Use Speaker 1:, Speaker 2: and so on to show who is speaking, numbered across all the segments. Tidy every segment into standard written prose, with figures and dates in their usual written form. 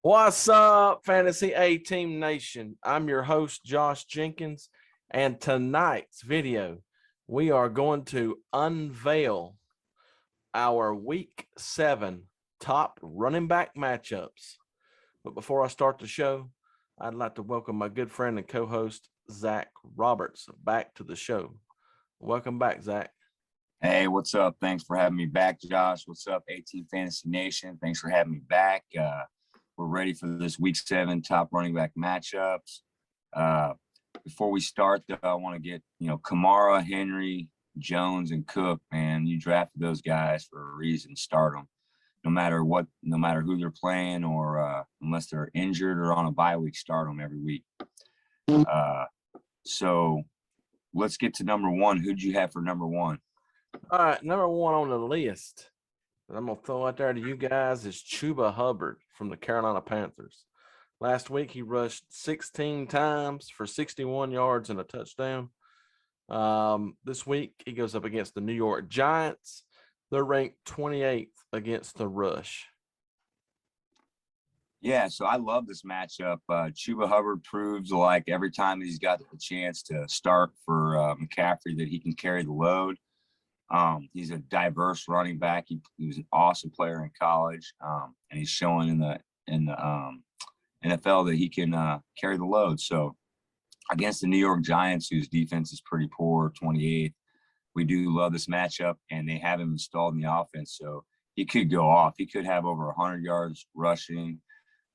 Speaker 1: What's up, Fantasy A-Team Nation? I'm your host, Josh Jenkins, and tonight's video, we are going to unveil our Week 7 top running back matchups. But before I start the show, I'd like to welcome my good friend and co-host, Zach Roberts, back to the show. Welcome back, Zach.
Speaker 2: Hey, what's up? Thanks for having me back, Josh. What's up, A-Team Fantasy Nation? Thanks for having me back. We're ready for this Week 7 top running back matchups. Before we start, though, I want to get, Kamara, Henry, Jones, and Cook, man. You drafted those guys for a reason. Start them. No matter who they're playing or unless they're injured or on a bye week, start them every week. So let's get to number one. Who'd you have for number one?
Speaker 1: All right, number one on the list that I'm going to throw out there to you guys is Chuba Hubbard from the Carolina Panthers. Last week, he rushed 16 times for 61 yards and a touchdown. This week, he goes up against the New York Giants. They're ranked 28th against the rush.
Speaker 2: Yeah, so I love this matchup. Chuba Hubbard proves like every time he's got the chance to start for McCaffrey that he can carry the load. He's a diverse running back. He was an awesome player in college, and he's showing in the NFL that he can carry the load. So against the New York Giants, whose defense is pretty poor, 28th, we do love this matchup, and they have him installed in the offense. So he could go off. He could have over 100 yards rushing,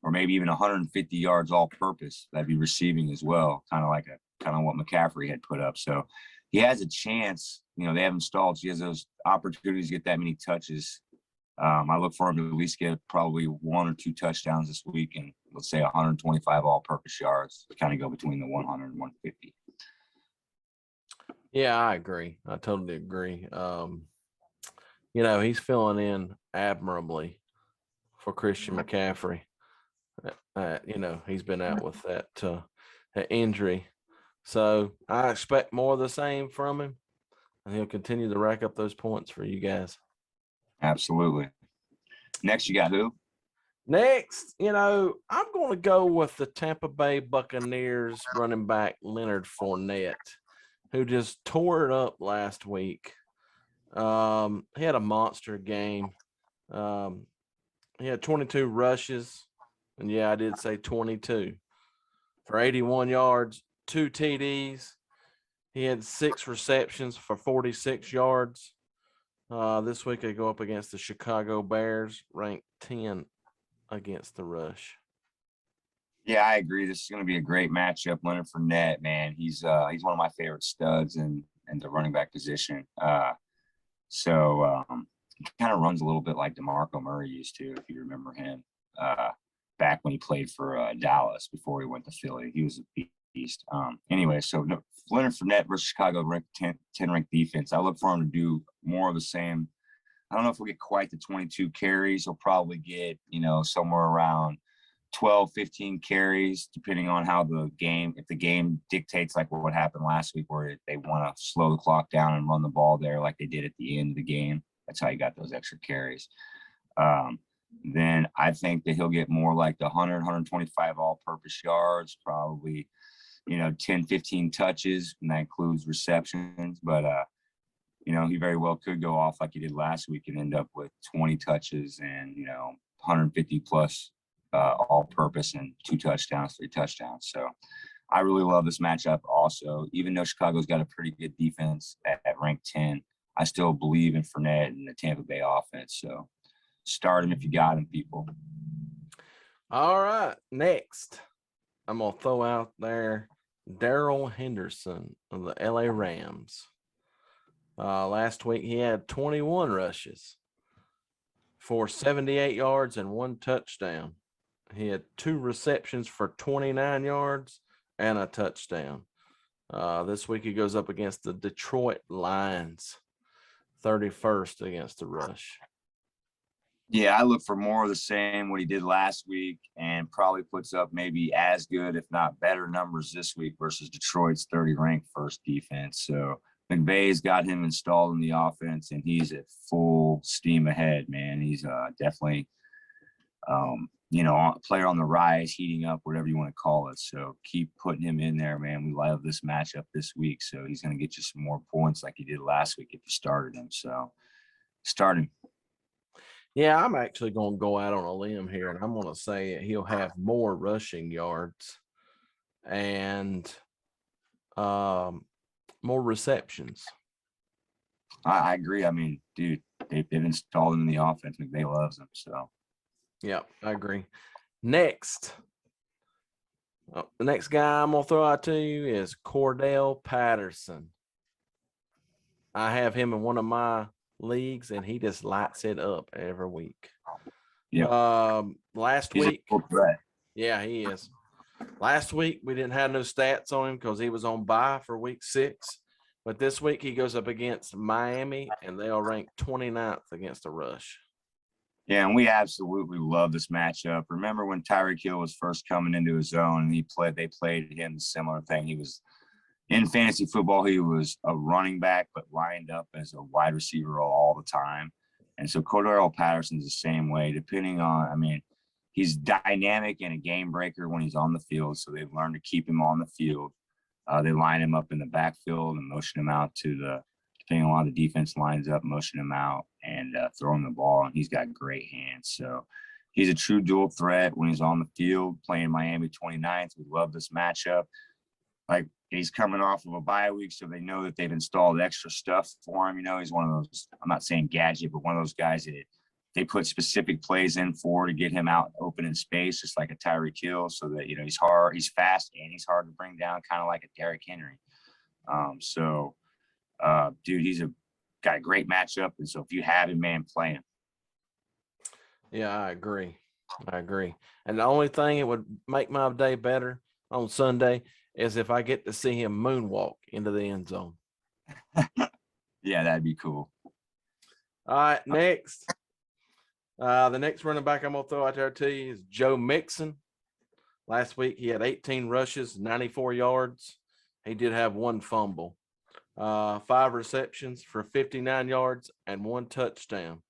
Speaker 2: or maybe even 150 yards all-purpose. That'd be receiving as well, kind of what McCaffrey had put up. So he has a chance. They have him stalled. So he has those opportunities to get that many touches. I look for him to at least get probably 1 or 2 touchdowns this week, and let's say 125 all-purpose yards to kind of go between the 100 and 150.
Speaker 1: Yeah, I agree. I totally agree. He's filling in admirably for Christian McCaffrey. He's been out with that injury. So I expect more of the same from him, and he'll continue to rack up those points for you guys.
Speaker 2: Absolutely. Next, you got who?
Speaker 1: Next, I'm going to go with the Tampa Bay Buccaneers running back Leonard Fournette, who just tore it up last week. He had a monster game. He had 22 rushes, and yeah, I did say 22 for 81 yards. 2 TDs. He had 6 receptions for 46 yards. This week they go up against the Chicago Bears, ranked 10 against the rush.
Speaker 2: Yeah, I agree. This is going to be a great matchup. Leonard Fournette, man, he's one of my favorite studs in the running back position. So he kind of runs a little bit like DeMarco Murray used to, if you remember him, back when he played for Dallas before he went to Philly. He was a beast. Anyway, so Leonard Fournette versus Chicago ranked 10 ranked defense. I look for him to do more of the same. I don't know if we'll get quite the 22 carries. He'll probably get, somewhere around 12, 15 carries, depending on how if the game dictates like what happened last week, where they want to slow the clock down and run the ball there like they did at the end of the game. That's how you got those extra carries. Then I think that he'll get more like the 100, 125 all-purpose yards, probably, 10, 15 touches, and that includes receptions. But, he very well could go off like he did last week and end up with 20 touches and, 150 plus all-purpose and 2 touchdowns, 3 touchdowns. So I really love this matchup also. Even though Chicago's got a pretty good defense at rank 10, I still believe in Fournette and the Tampa Bay offense. So start him if you got him, people.
Speaker 1: All right. Next, I'm going to throw out there Darrell Henderson of the LA Rams. Last week, he had 21 rushes for 78 yards and 1 touchdown. He had 2 receptions for 29 yards and a touchdown. This week, he goes up against the Detroit Lions, 31st against the rush.
Speaker 2: Yeah, I look for more of the same, what he did last week, and probably puts up maybe as good, if not better numbers this week versus Detroit's 30-ranked first defense. So McVay's got him installed in the offense, and he's at full steam ahead, man. He's definitely player on the rise, heating up, whatever you want to call it. So keep putting him in there, man. We love this matchup this week. So he's going to get you some more points like he did last week if you started him. So start him.
Speaker 1: Yeah, I'm actually going to go out on a limb here, and I'm going to say he'll have more rushing yards and more receptions.
Speaker 2: I agree. I mean, dude, they've installed him in the offense. McVay loves him. So,
Speaker 1: yeah, I agree. Next, the next guy I'm going to throw out to you is Cordarrelle Patterson. I have him in one of my leagues, and he just lights it up every week.
Speaker 2: Yeah.
Speaker 1: Last week, yeah, he is. Last week, we didn't have no stats on him because he was on bye for week 6. But this week, he goes up against Miami, and they are ranked 29th against the rush.
Speaker 2: Yeah, and we absolutely love this matchup. Remember when Tyreek Hill was first coming into his own, and they played him a similar thing. He was in fantasy football, he was a running back, but lined up as a wide receiver all the time. And so Cordarrelle Patterson's the same way, depending on, I mean, he's dynamic and a game breaker when he's on the field. So they've learned to keep him on the field. They line him up in the backfield and motion him out depending on how the defense lines up, motion him out and throw him the ball. And he's got great hands. So he's a true dual threat when he's on the field playing Miami 29th. We love this matchup. Like, he's coming off of a bye week, so they know that they've installed extra stuff for him. He's one of those, I'm not saying gadget, but one of those guys that they put specific plays in to get him out open in space, just like a Tyreek Hill, so that, he's fast and he's hard to bring down, kind of like a Derrick Henry. Dude, he's got a great matchup. And so if you have him, man, play him.
Speaker 1: Yeah, I agree. And the only thing it would make my day better on Sunday is if I get to see him moonwalk into the end zone.
Speaker 2: Yeah, that'd be cool.
Speaker 1: All right, next. The next running back I'm going to throw out there to you is Joe Mixon. Last week, he had 18 rushes, 94 yards. He did have 1 fumble, 5 receptions for 59 yards and 1 touchdown.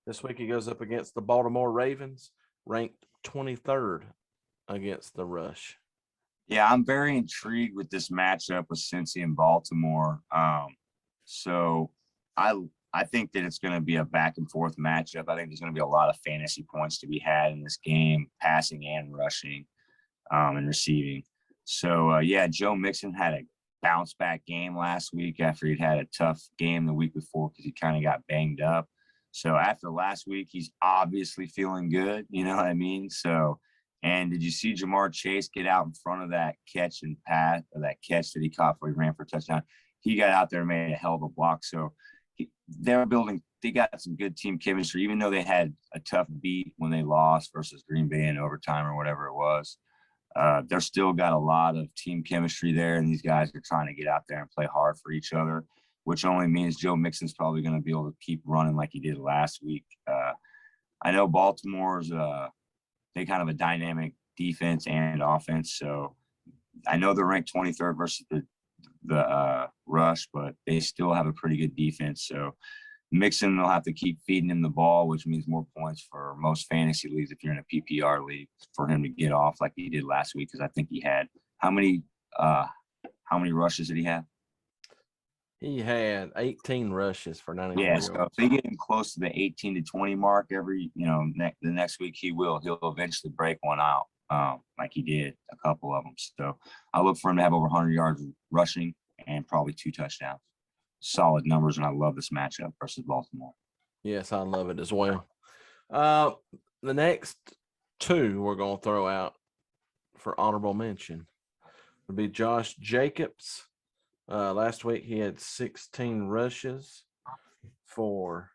Speaker 1: This week, he goes up against the Baltimore Ravens, ranked 23rd against the rush.
Speaker 2: Yeah, I'm very intrigued with this matchup with Cincy and Baltimore. So I think that it's going to be a back and forth matchup. I think there's going to be a lot of fantasy points to be had in this game, passing and rushing and receiving. So, Joe Mixon had a bounce back game last week after he'd had a tough game the week before because he kind of got banged up. So after last week, he's obviously feeling good. You know what I mean? So, and did you see Jamar Chase get out in front of that catch and pass, or that catch that he caught before he ran for a touchdown? He got out there and made a hell of a block. So they got some good team chemistry, even though they had a tough beat when they lost versus Green Bay in overtime or whatever it was. They're still got a lot of team chemistry there, and these guys are trying to get out there and play hard for each other, which only means Joe Mixon's probably going to be able to keep running like he did last week. I know Baltimore's they kind of a dynamic defense and offense, so I know they're ranked 23rd versus the rush, but they still have a pretty good defense. So Mixon will have to keep feeding him the ball, which means more points for most fantasy leagues if you're in a PPR league for him to get off like he did last week, because I think he had how many rushes did he have?
Speaker 1: He had 18 rushes for 94 yards.
Speaker 2: So if they get him close to the 18 to 20 mark the next week, he'll eventually break one out like he did a couple of them. So I look for him to have over 100 yards rushing and probably 2 touchdowns. Solid numbers, and I love this matchup versus Baltimore.
Speaker 1: Yes, I love it as well. The next 2 we're going to throw out for honorable mention would be Josh Jacobs. Last week, he had 16 rushes for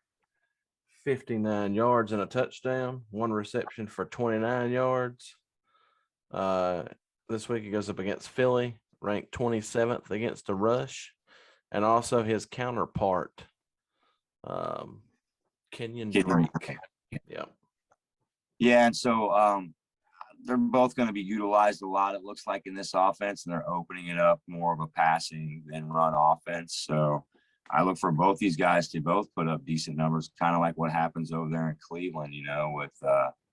Speaker 1: 59 yards and a touchdown, 1 reception for 29 yards. This week, he goes up against Philly, ranked 27th against the rush, and also his counterpart, Kenyon Drake. Yeah.
Speaker 2: Yeah, and so they're both going to be utilized a lot, it looks like, in this offense, and they're opening it up more of a passing than run offense. So I look for both these guys to both put up decent numbers, kind of like what happens over there in Cleveland, with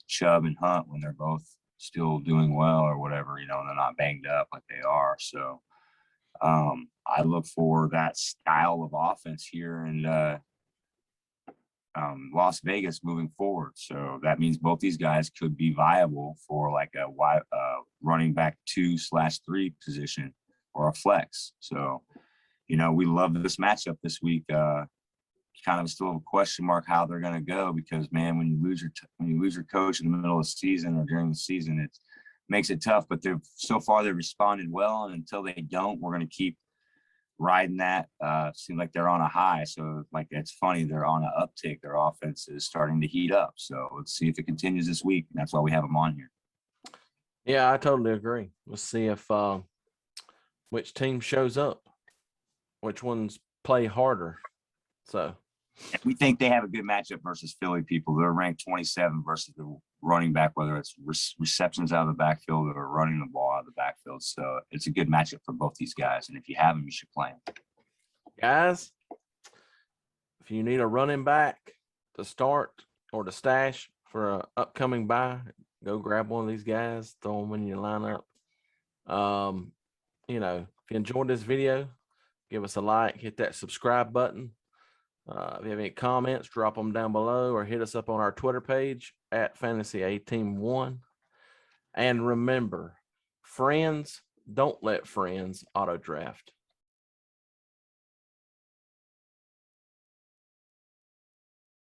Speaker 2: Chubb and Hunt when they're both still doing well or whatever, and they're not banged up like they are. So I look for that style of offense here in Las Vegas moving forward. So that means both these guys could be viable for like a running back 2/3 position or a flex. So, we love this matchup this week. Kind of still a question mark how they're going to go because, man, when you lose your coach in the middle of the season or during the season, it makes it tough. But so far they've responded well, and until they don't, we're going to keep riding that. Seems like they're on a high. So, like, it's funny, they're on an uptick. Their offense is starting to heat up. So let's see if it continues this week. And that's why we have them on here.
Speaker 1: Yeah, I totally agree. Let's see if which team shows up, which ones play harder. So
Speaker 2: we think they have a good matchup versus Philly people. They're ranked 27 versus the running back, whether it's receptions out of the backfield or running the ball out of the backfield. So it's a good matchup for both these guys. And if you have them, you should play them.
Speaker 1: Guys, if you need a running back to start or to stash for an upcoming bye, go grab one of these guys, throw them in your lineup. If you enjoyed this video, give us a like, hit that subscribe button. If you have any comments, drop them down below or hit us up on our Twitter page at Fantasy A-Team1. And remember, friends, don't let friends auto draft.